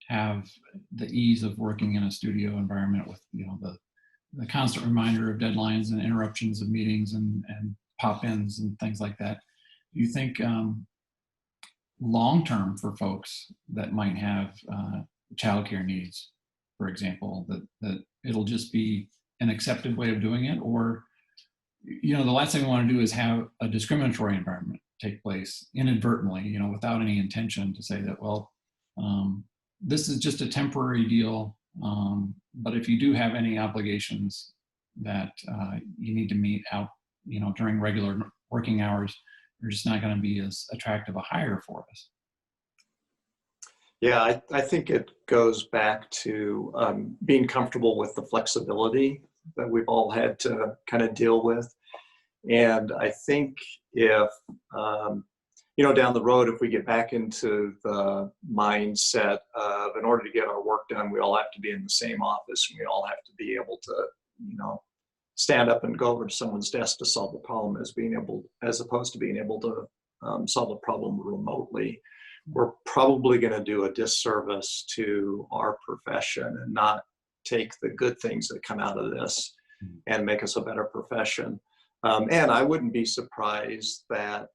have the ease of working in a studio environment with the constant reminder of deadlines and interruptions of meetings and pop-ins and things like that. Do you think long-term for folks that might have childcare needs, for example, that it'll just be an accepted way of doing it? Or the last thing we want to do is have a discriminatory environment take place inadvertently, without any intention to say that, well, this is just a temporary deal, but if you do have any obligations that you need to meet out, during regular working hours, you're just not going to be as attractive a hire for us. Yeah, I think it goes back to being comfortable with the flexibility that we've all had to kind of deal with. And I think if, down the road, if we get back into the mindset of, in order to get our work done, we all have to be in the same office, and we all have to be able to, stand up and go over to someone's desk to solve the problem, as opposed to being able to solve a problem remotely, we're probably going to do a disservice to our profession and not take the good things that come out of this and make us a better profession. And I wouldn't be surprised that,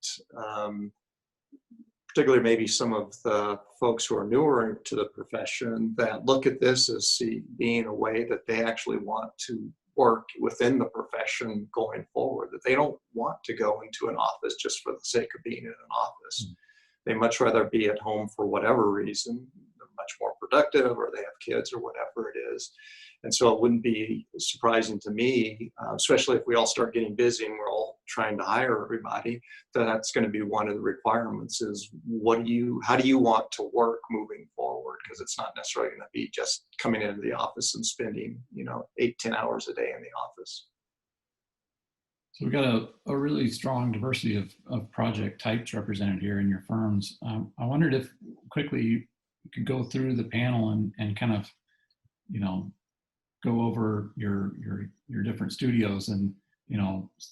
particularly maybe some of the folks who are newer to the profession, that look at this as being a way that they actually want to work within the profession going forward, that they don't want to go into an office just for the sake of being in an office. They much rather be at home for whatever reason. They're much more productive, or they have kids, or whatever it is. And so it wouldn't be surprising to me, especially if we all start getting busy and we're all trying to hire everybody, that's going to be one of the requirements is how do you want to work moving forward? Because it's not necessarily going to be just coming into the office and spending, 8-10 hours a day in the office. So we've got a really strong diversity of project types represented here in your firms. I wondered if quickly you could go through the panel and kind of, go over your different studios and,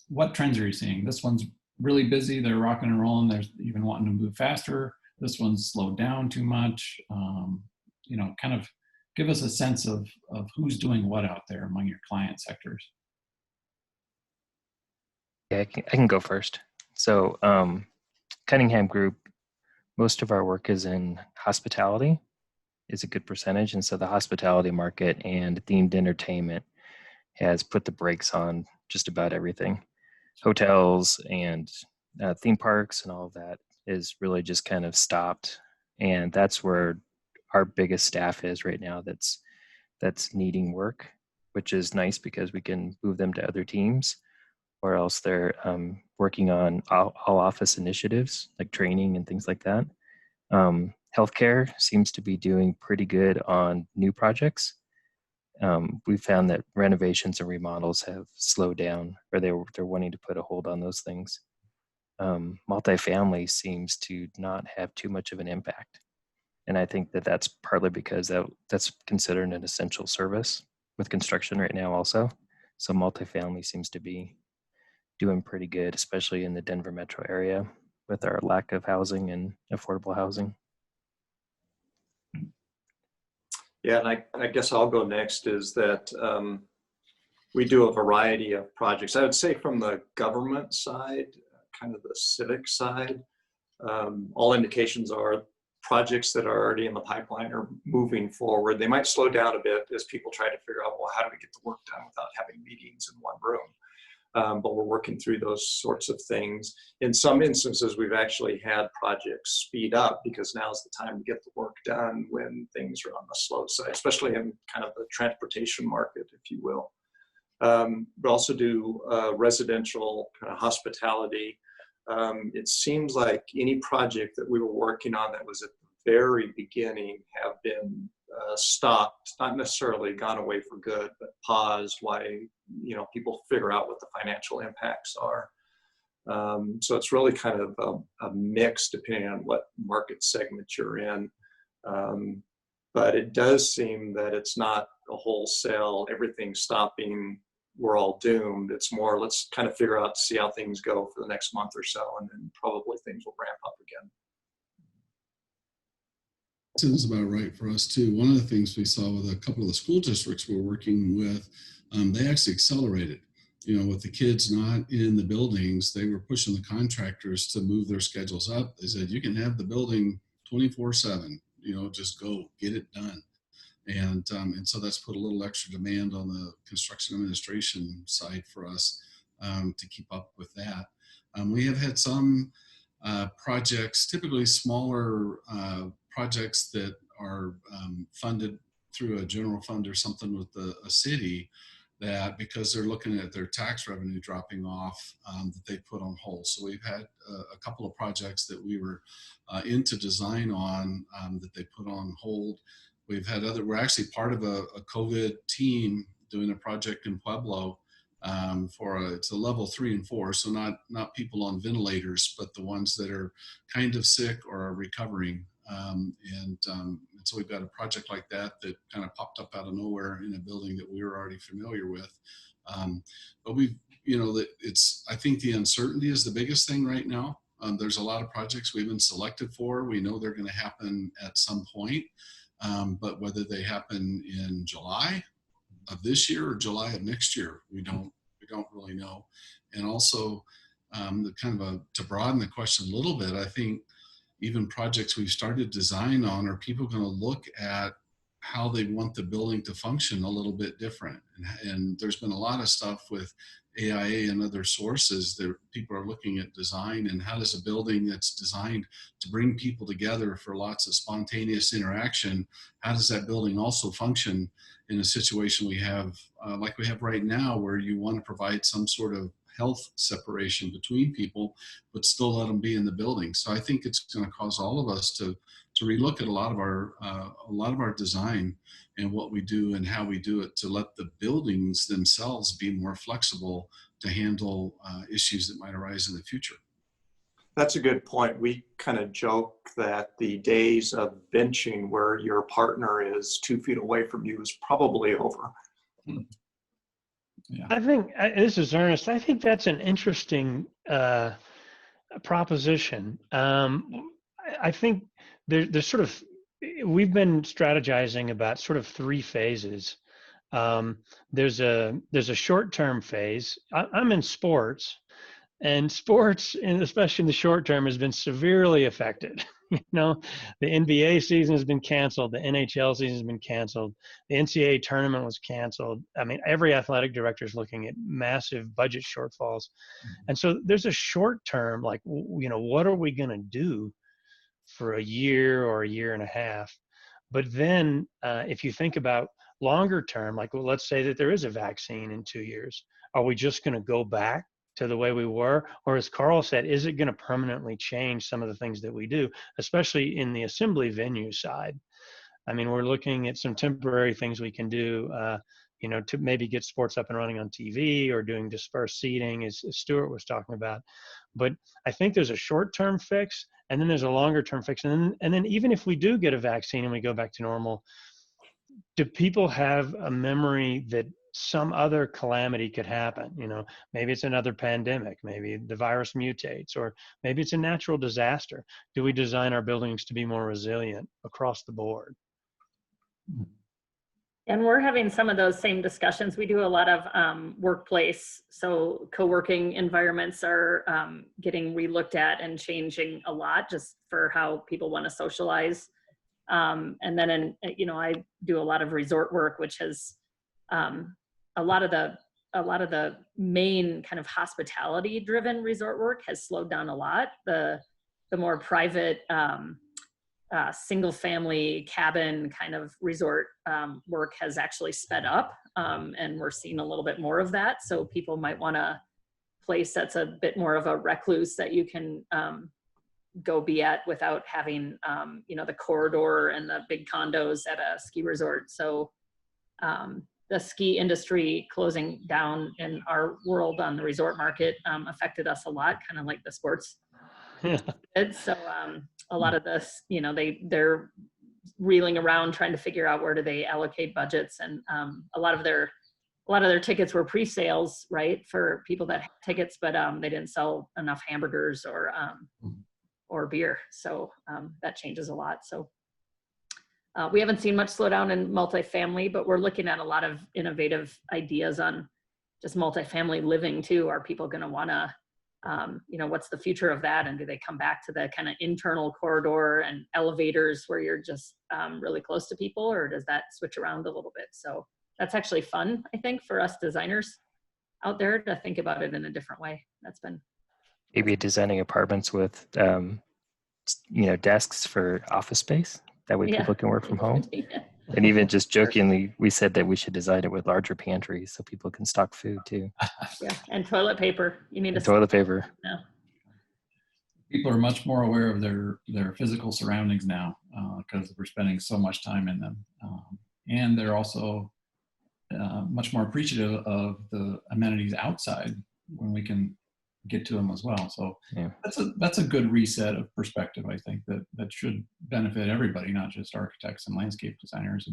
what trends are you seeing? This one's really busy. They're rocking and rolling. They're even wanting to move faster. This one's slowed down too much. Kind of give us a sense of who's doing what out there among your client sectors. Yeah, I can go first. So Cunningham Group, most of our work is in hospitality, is a good percentage. And so the hospitality market and themed entertainment has put the brakes on just about everything. Hotels and theme parks and all of that is really just kind of stopped. And that's where our biggest staff is right now that's needing work, which is nice because we can move them to other teams, or else they're working on all office initiatives like training and things like that. Healthcare seems to be doing pretty good on new projects. We found that renovations and remodels have slowed down, or they're wanting to put a hold on those things. Multifamily seems to not have too much of an impact, and I think that that's partly because that's considered an essential service with construction right now also. So multifamily seems to be doing pretty good, especially in the Denver metro area with our lack of housing and affordable housing. Yeah, and I guess I'll go next. Is that we do a variety of projects. I would say from the government side, kind of the civic side, all indications are projects that are already in the pipeline are moving forward. They might slow down a bit as people try to figure out, well, how do we get the work done without having meetings in one room? But we're working through those sorts of things. In some instances, we've actually had projects speed up because now's the time to get the work done when things are on the slow side, especially in kind of the transportation market, if you will. But also do residential kind of hospitality. It seems like any project that we were working on that was at the very beginning have been stopped, not necessarily gone away for good, but paused while people figure out what the financial impacts are. So it's really kind of a mix depending on what market segment you're in. But it does seem that it's not a wholesale, everything stopping, we're all doomed. It's more, let's kind of figure out, see how things go for the next month or so, and then probably things will ramp up again. Sounds about right for us too. One of the things we saw with a couple of the school districts we're working with, they actually accelerated. With the kids not in the buildings, they were pushing the contractors to move their schedules up. They said, you can have the building 24/7, just go get it done. And so that's put a little extra demand on the construction administration side for us to keep up with that. We have had some projects, typically smaller projects that are funded through a general fund or something with a city, that because they're looking at their tax revenue dropping off, that they put on hold. So we've had a couple of projects that we were into design on that they put on hold. We've had we're actually part of a COVID team doing a project in Pueblo it's a level 3 and 4. So not people on ventilators, but the ones that are kind of sick or are recovering. And so we've got a project like that kind of popped up out of nowhere in a building that we were already familiar with. But I think the uncertainty is the biggest thing right now. There's a lot of projects we've been selected for. We know they're going to happen at some point. But whether they happen in July of this year or July of next year, we don't really know. And also, to broaden the question a little bit, I think even projects we've started design on, are people going to look at how they want the building to function a little bit different? And there's been a lot of stuff with AIA and other sources that people are looking at design, and how does a building that's designed to bring people together for lots of spontaneous interaction, how does that building also function in a situation we have like we have right now, where you want to provide some sort of health separation between people, but still let them be in the building. So I think it's going to cause all of us to relook at a lot of our design and what we do and how we do it, to let the buildings themselves be more flexible to handle issues that might arise in the future. That's a good point. We kind of joke that the days of benching where your partner is 2 feet away from you is probably over. Yeah. I think, this is Ernest, I think that's an interesting proposition. I think there's sort of, we've been strategizing about sort of 3 phases. There's a short-term phase. I'm in sports, And sports, and especially in the short term, has been severely affected. You know, the NBA season has been canceled. The NHL season has been canceled. The NCAA tournament was canceled. I mean, every athletic director is looking at massive budget shortfalls. And so there's a short term, like, you know, what are we going to do for a year or a year and a half? But then if you think about longer term, like, well, let's say that there is a vaccine in 2 years. Are we just going to go back to the way we were? Or as Carl said, is it going to permanently change some of the things that we do, especially in the assembly venue side? I mean, we're looking at some temporary things we can do, you know, to maybe get sports up and running on TV, or doing dispersed seating, as Stuart was talking about. But I think there's a short-term fix, and then there's a longer-term fix. And then even if we do get a vaccine and we go back to normal, do people have a memory that some other calamity could happen? You know, maybe it's another pandemic, maybe the virus mutates, or maybe it's a natural disaster. Do we design our buildings to be more resilient across the board? And we're having some of those same discussions. We do a lot of workplace, so co-working environments are getting relooked at and changing a lot, just for how people want to socialize. And then, you know, I do a lot of resort work, which has a lot of the main kind of hospitality driven resort work has slowed down a lot. The more private single family cabin kind of resort work has actually sped up, and we're seeing a little bit more of that. So people might want a place that's a bit more of a recluse that you can go be at without having, you know, the corridor and the big condos at a ski resort. So the ski industry closing down in our world on the resort market affected us a lot, kind of like the sports did. So a lot of this, you know, they're reeling around trying to figure out where do they allocate budgets, and a lot of their tickets were pre-sales, right, for people that had tickets, but they didn't sell enough hamburgers or beer. So that changes a lot. So we haven't seen much slowdown in multifamily, but we're looking at a lot of innovative ideas on just multifamily living too. Are people going to want to, you know, what's the future of that? And do they come back to the kind of internal corridor and elevators where you're just really close to people, or does that switch around a little bit? So that's actually fun, I think, for us designers out there to think about it in a different way. That's been Maybe designing apartments with, you know, desks for office space. That way people can work from home. And even just jokingly, we said that we should design it with larger pantries so people can stock food too. Yeah, and toilet paper. You need toilet paper. Yeah. People are much more aware of their physical surroundings now because we're spending so much time in them. And they're also much more appreciative of the amenities outside when we can get to them as well. So yeah, that's a good reset of perspective. I think that should benefit everybody, not just architects and landscape designers.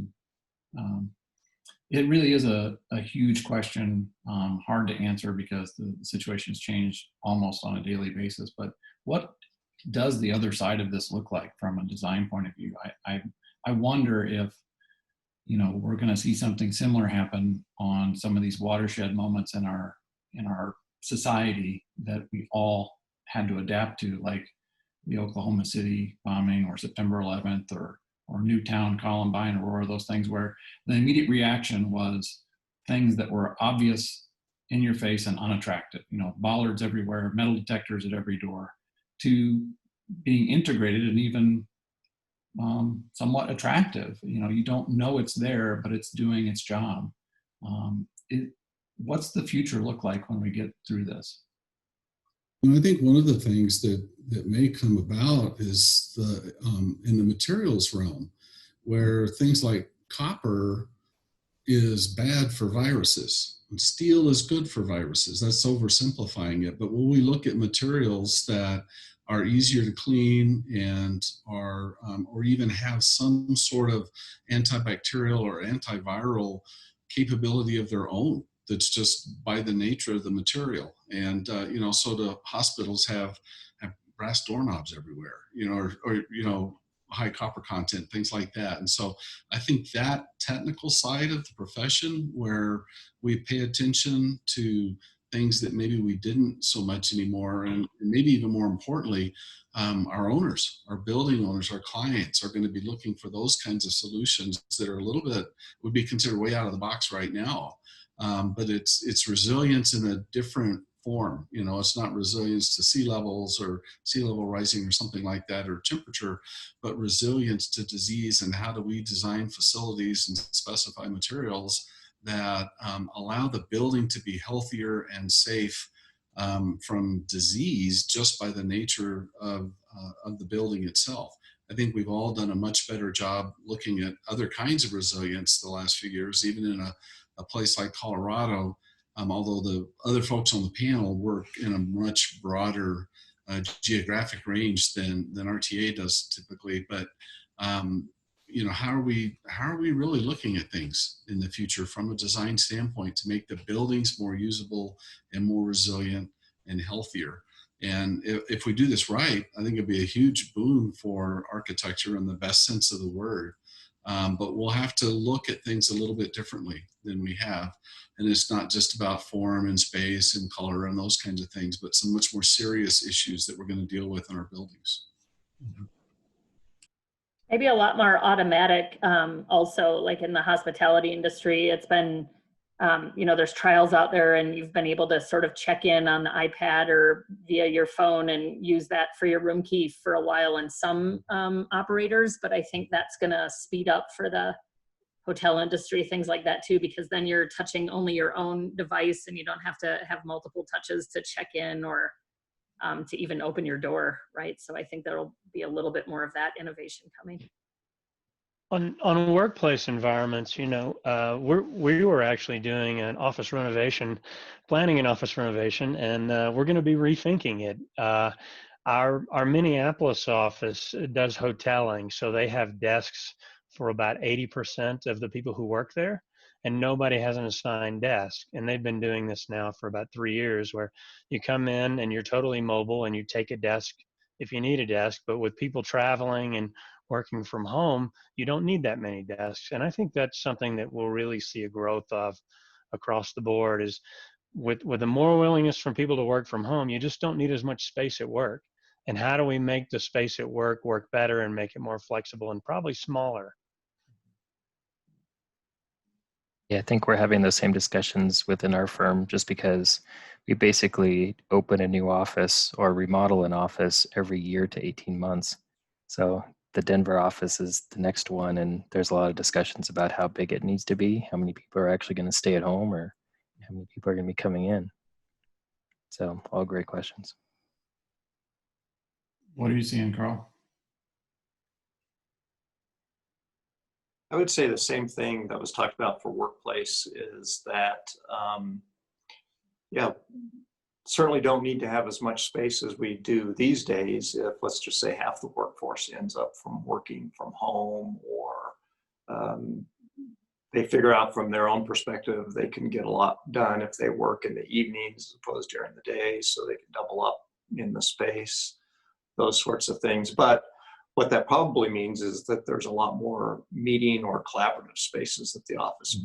And it really is a huge question, hard to answer because the situation's changed almost on a daily basis. But what does the other side of this look like from a design point of view? I wonder if, you know, we're going to see something similar happen on some of these watershed moments in our society that we all had to adapt to, like the Oklahoma City bombing or September 11th or Newtown, Columbine, or those things where the immediate reaction was things that were obvious, in your face, and unattractive. You know, bollards everywhere, metal detectors at every door, to being integrated and even somewhat attractive. You know, you don't know it's there, but it's doing its job. What's the future look like when we get through this? And I think one of the things that may come about is in the materials realm, where things like copper is bad for viruses and steel is good for viruses. That's oversimplifying it. But when we look at materials that are easier to clean and are, or even have some sort of antibacterial or antiviral capability of their own, that's just by the nature of the material. And, you know, so the hospitals have brass doorknobs everywhere, you know, or you know, high copper content, things like that. And so I think that technical side of the profession where we pay attention to things that maybe we didn't so much anymore. And maybe even more importantly, our owners, our building owners, our clients are going to be looking for those kinds of solutions that are a little bit, would be considered way out of the box right now. But it's resilience in a different form. You know, it's not resilience to sea levels or sea level rising or something like that, or temperature, but resilience to disease. And how do we design facilities and specify materials that allow the building to be healthier and safe from disease just by the nature of the building itself. I think we've all done a much better job looking at other kinds of resilience the last few years, even in a place like Colorado, although the other folks on the panel work in a much broader geographic range than RTA does typically. But you know, how are we really looking at things in the future from a design standpoint to make the buildings more usable and more resilient and healthier? And if we do this right, I think it'd be a huge boon for architecture in the best sense of the word. But we'll have to look at things a little bit differently than we have. And it's not just about form and space and color and those kinds of things, but some much more serious issues that we're going to deal with in our buildings. Maybe a lot more automatic, also, like in the hospitality industry. It's been, you know, there's trials out there and you've been able to sort of check in on the iPad or via your phone and use that for your room key for a while in some operators. But I think that's going to speed up for the hotel industry, things like that too, because then you're touching only your own device and you don't have to have multiple touches to check in or to even open your door, right? So I think there'll be a little bit more of that innovation coming. On workplace environments, you know, we were actually doing an office renovation, planning an office renovation, and we're going to be rethinking it. Our Minneapolis office does hoteling, so they have desks for about 80% of the people who work there, and nobody has an assigned desk. And they've been doing this now for about 3 years, where you come in and you're totally mobile and you take a desk if you need a desk. But with people traveling and working from home, you don't need that many desks. And I think that's something that we'll really see a growth of across the board, is with a more willingness from people to work from home, you just don't need as much space at work. And how do we make the space at work better and make it more flexible and probably smaller? Yeah, I think we're having those same discussions within our firm, just because we basically open a new office or remodel an office every year to 18 months. So the Denver office is the next one, and there's a lot of discussions about how big it needs to be, how many people are actually going to stay at home, or how many people are going to be coming in. So all great questions. What are you seeing, Carl? I would say the same thing that was talked about for workplace is that, yeah, certainly don't need to have as much space as we do these days if, let's just say, half the workforce ends up from working from home, or they figure out from their own perspective they can get a lot done if they work in the evenings as opposed to during the day, so they can double up in the space, those sorts of things. But what that probably means is that there's a lot more meeting or collaborative spaces that the office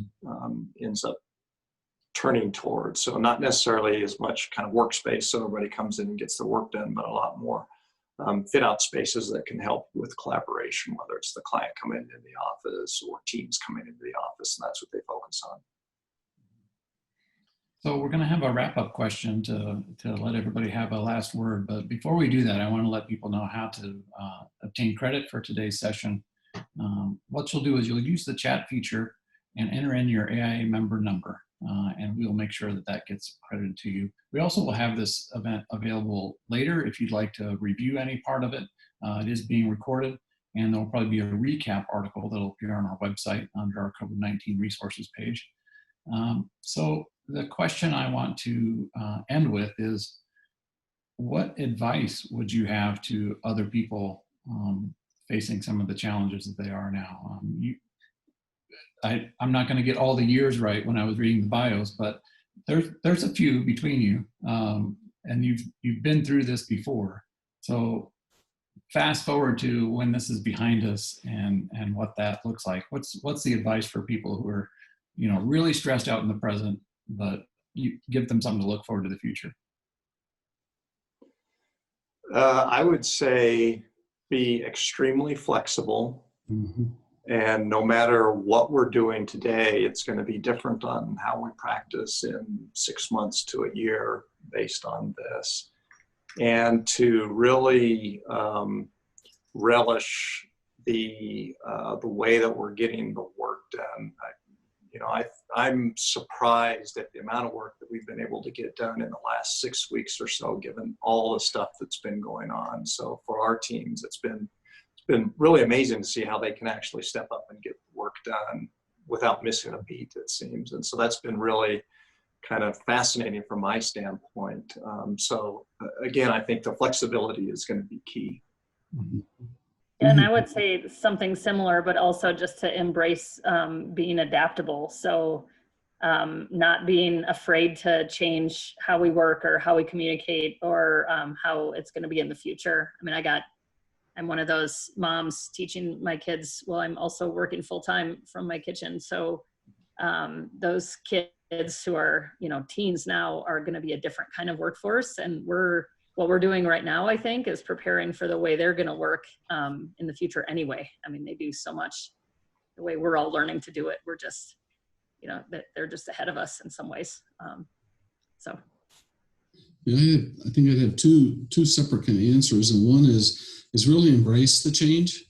ends up turning towards. So not necessarily as much kind of workspace so everybody comes in and gets their work done, but a lot more fit out spaces that can help with collaboration, whether it's the client coming into the office or teams coming into the office, and that's what they focus on. So we're going to have a wrap-up question to let everybody have a last word. But before we do that, I want to let people know how to obtain credit for today's session. What you'll do is you'll use the chat feature and enter in your AIA member number, and we'll make sure that that gets credited to you. We also will have this event available later if you'd like to review any part of it. It is being recorded, and there will probably be a recap article that will appear on our website under our COVID-19 resources page. So the question I want to end with is, what advice would you have to other people facing some of the challenges that they are now? I'm not going to get all the years right when I was reading the bios, but there's a few between you, and you've been through this before. So fast forward to when this is behind us and what that looks like. What's the advice for people who are, you know, really stressed out in the present, but you give them something to look forward to the future? I would say be extremely flexible. Mhm. And no matter what we're doing today, it's going to be different on how we practice in 6 months to a year based on this. And to really relish the way that we're getting the work done. I'm surprised at the amount of work that we've been able to get done in the last 6 weeks or so, given all the stuff that's been going on. So for our teams, it's been really amazing to see how they can actually step up and get the work done without missing a beat, it seems. And so that's been really kind of fascinating from my standpoint. Again, I think the flexibility is going to be key. And I would say something similar, but also just to embrace being adaptable. So not being afraid to change how we work or how we communicate or how it's going to be in the future. I mean, I'm one of those moms teaching my kids while I'm also working full time from my kitchen. So those kids who are, teens now are going to be a different kind of workforce. And what we're doing right now, I think, is preparing for the way they're going to work in the future anyway. I mean, they do so much the way we're all learning to do it. We're just, they're just ahead of us in some ways. Yeah, I think I'd have two separate kind of answers, and one is really embrace the change.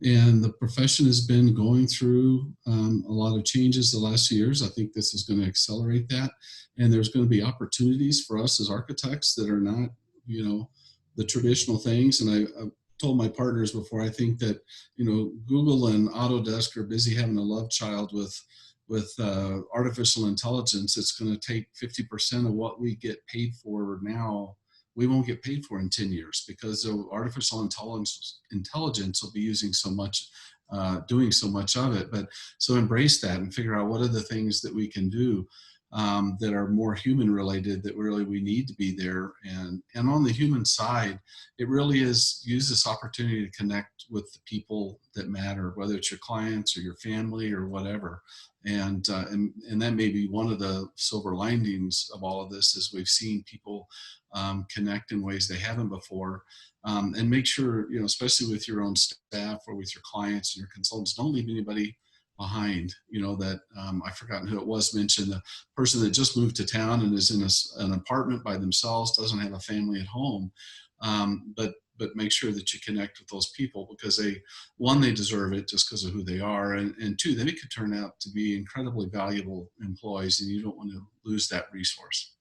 And the profession has been going through a lot of changes the last few years. I think this is going to accelerate that, and there's going to be opportunities for us as architects that are not, the traditional things. And I told my partners before, I think that Google and Autodesk are busy having a love child with artificial intelligence. It's going to take 50% of what we get paid for now. We won't get paid for in 10 years because of artificial intelligence will be using so much, doing so much of it. But so embrace that and figure out what are the things that we can do that are more human related, that really we need to be there. And on the human side, it really is use this opportunity to connect with the people that matter, whether it's your clients or your family or whatever. And that may be one of the silver linings of all of this, is we've seen people connect in ways they haven't before. And make sure, especially with your own staff or with your clients and your consultants, don't leave anybody behind. That I've forgotten who it was mentioned, the person that just moved to town and is in an apartment by themselves, doesn't have a family at home, but make sure that you connect with those people, because they deserve it just because of who they are, and two, they could turn out to be incredibly valuable employees, and you don't want to lose that resource.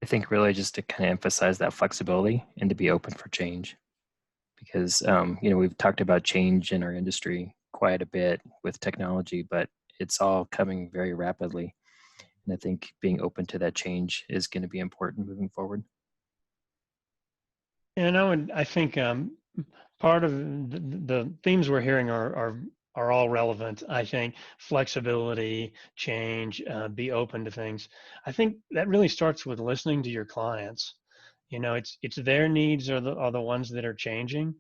I think really just to kind of emphasize that flexibility and to be open for change, because we've talked about change in our industry quite a bit with technology, but it's all coming very rapidly, and I think being open to that change is going to be important moving forward. And I think part of the themes we're hearing are all relevant. I think flexibility, change, be open to things. I think that really starts with listening to your clients. It's their needs are the ones that are changing,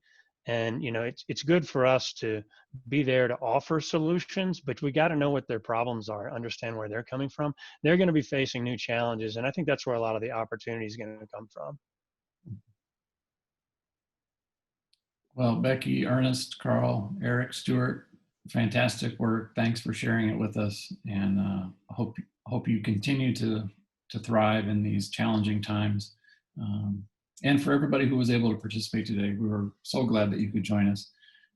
and it's good for us to be there to offer solutions, but we got to know what their problems are, understand where they're coming from. They're going to be facing new challenges, and I think that's where a lot of the opportunity is going to come from. Well, Becky, Ernest, Carl, Erik, Stuart, fantastic work. Thanks for sharing it with us, and hope you continue to thrive in these challenging times. And for everybody who was able to participate today, we were so glad that you could join us.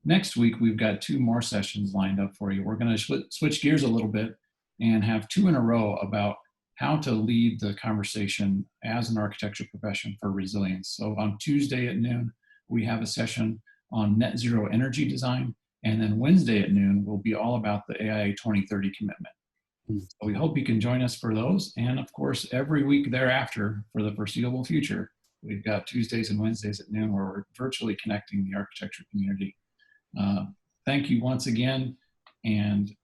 Next week, we've got 2 more sessions lined up for you. We're going to switch gears a little bit and have 2 in a row about how to lead the conversation as an architecture profession for resilience. So on Tuesday at noon, we have a session on net zero energy design. And then Wednesday at noon will be all about the AIA 2030 commitment. So we hope you can join us for those. And of course, every week thereafter for the foreseeable future, we've got Tuesdays and Wednesdays at noon where we're virtually connecting the architecture community. Thank you once again, and